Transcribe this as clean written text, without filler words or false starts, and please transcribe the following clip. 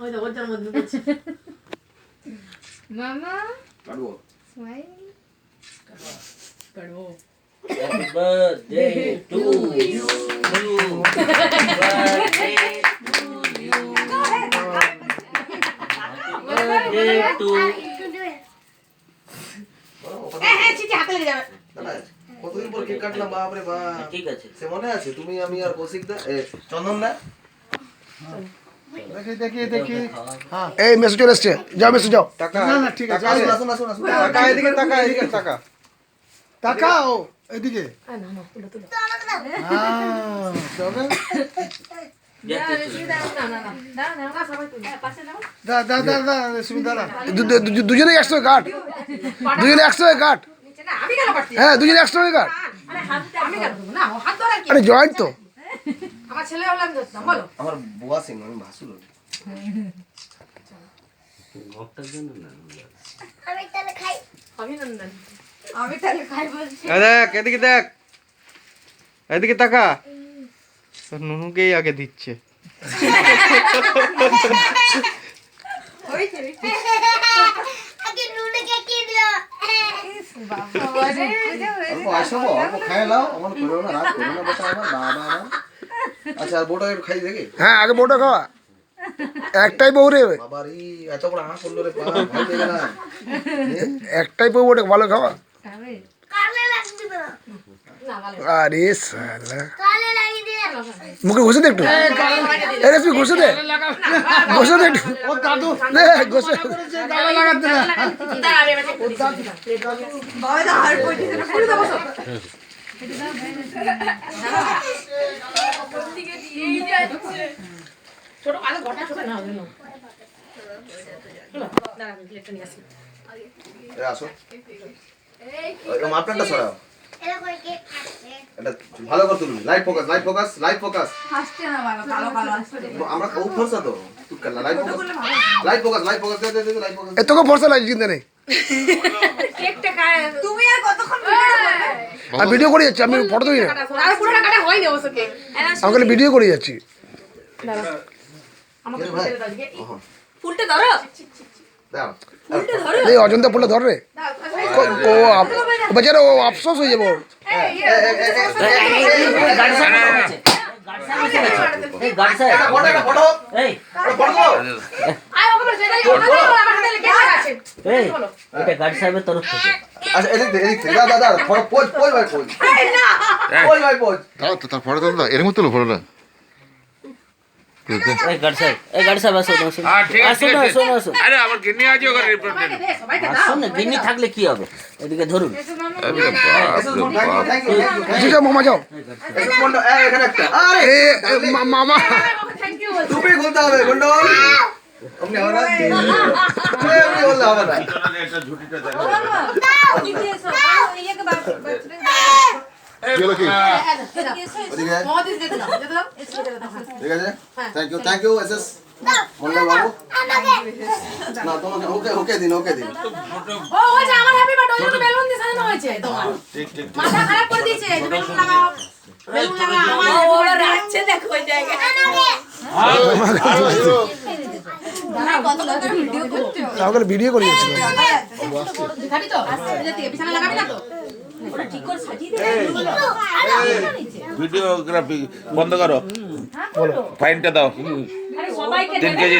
ওই তো ওর জন্মদিন করছে মামা কাটবো স্মাইল করবো Happy birthday to you. Happy birthday to you. Birthday to চিঠি হাতে লেগে যাবে দাদা কতদিন পর কেক কাটলাম বাপ রে বাপ ঠিক আছে সে মনে আছে তুমি আমি আর কৌশিক দা চন্দন দা দেখি এই মেসেজ চলে এসছে যাও মেসেজ যাও টাকা না ঠিক আছে আসুন আসুন আসুন টাকা এদিকে টাকা ও এদিকে না না তুলো তুলো তবে দা সুবিধা না দুজনে একসঙ্গে কাট দুজনে একসঙ্গে কাট হ্যাঁ দুজনে একসঙ্গে কাট আরে জয়েন্ট তো আমার ছেলে হলাম বলো আমার বুয়া সিং আমি ভাসুল ঘরটার জন্য না অভিনন্দন আমি তাহলে খাই বলছি দেখ এদিকে তাকা নুনুকেই আগে দিচ্ছে আগে নুনুকে কি দিও বাবা রে অল্প আসবো অল্প খাই নাও আমার করো না রাত করো না বেটা আমার বাবা আমার আচ্ছা আর বোটা একটু খাই দেখি হ্যাঁ আগে বউটা খাওয়া একটাই বউ রে বাবা রে এত বড় হাঁ করলো রে বাবা ভাই দেবে না একটাই বউ ওটা ভালো খাওয়া কালে লাগি দিও আরে সালা কালে লাগি দিও মুখে ঘষে দে একটু এই রেসিপি ঘষে দে ঘষে দে একটু ও দাদু দে ঘষে গালে লাগাতে না বাবা দা আর কই দিতে পুরো দাও বসো দিকে দিয়েই যাচ্ছে ছোট আলো ঘটা ছোট না হলো দাঁড়া আমি প্লেটটা নিয়ে আসি এ আসো ওই মাপটা সরাও এরা কই কেক খাচ্ছে এটা ভালো করে তুলুন লাইভ ফোকাস হাসছে না বাবা কালো কালো আসছে আমরা খুব ফরসা তো তুই কাল লাইভ ফোকাস দে লাইভ ফোকাস এত কো ফর্সা লাগছে চিন্তা নেই কেকটা খায় তুমি আর কতক্ষণ ভিডিও করবে আর ভিডিও করে যাচ্ছি আমি ফটো তুলি না আর পুরোটা কাটা হয়নি অবশ্য কেক আমি খালি ভিডিও করে যাচ্ছি আমাকে ভাই ফুলটা ধরো দাও এই অজন্তা ফুলটা ধর রে ও বেচারা ও আফসোস হয়ে যাবো ফটো এই ফটো আয় ওকে যেটাই ওখানে আমার হাতে কেক আছে এই এটা গাড়ি সাহেবের তরফ থেকে আচ্ছা এদিক দাদা ফটো পোজ ভাই পোজ ভাই পোজ দাও তো তার ফটো দাও এরকম তুলো ফটোটা এই গাড়ি সাহেব আসুন আসুন আরে আমার গিন্নি আছে ওখানে সবাইকে দে সবাইকে দাও আসুন না গিন্নি থাকলে কি হবে এদিকে ধরুন থ্যাংক ইউ যাও মামা যাও এখানে একটা আরে এ মামা থ্যাংক ইউ টুপি খুলতে হবে গন্ডল আপনি আমরা আপনি বললে হবে না ইয়েকে বার্থডে চলো কি ওদিকে মহাদিস যেতে দাও যেতে দাও ঠিক আছে থ্যাংক ইউ এসএস মন্ডল বাবু আমাকে না তোমাকে ওকে দিন ও ওই যে আমার হ্যাপি বার্থডে ওই বেলুন দিয়ে সাজানো হয়েছে তোমার ঠিক মাথা খারাপ করে দিয়েছে বেলুন লাগাও বেলুন লাগাও আমার ওরা রাখছে দেখো ওই জায়গায় কত লোক ভিডিও করতে আমাকে ভিডিও করে যাচ্ছি খাবি তো বিছানা লাগাবি না তো ওটা ঠিক করে সাজিয়ে দে ভিডিওগ্রাফি বন্ধ করো ফাইনটা দাও আরে সবাইকে 3 কেজি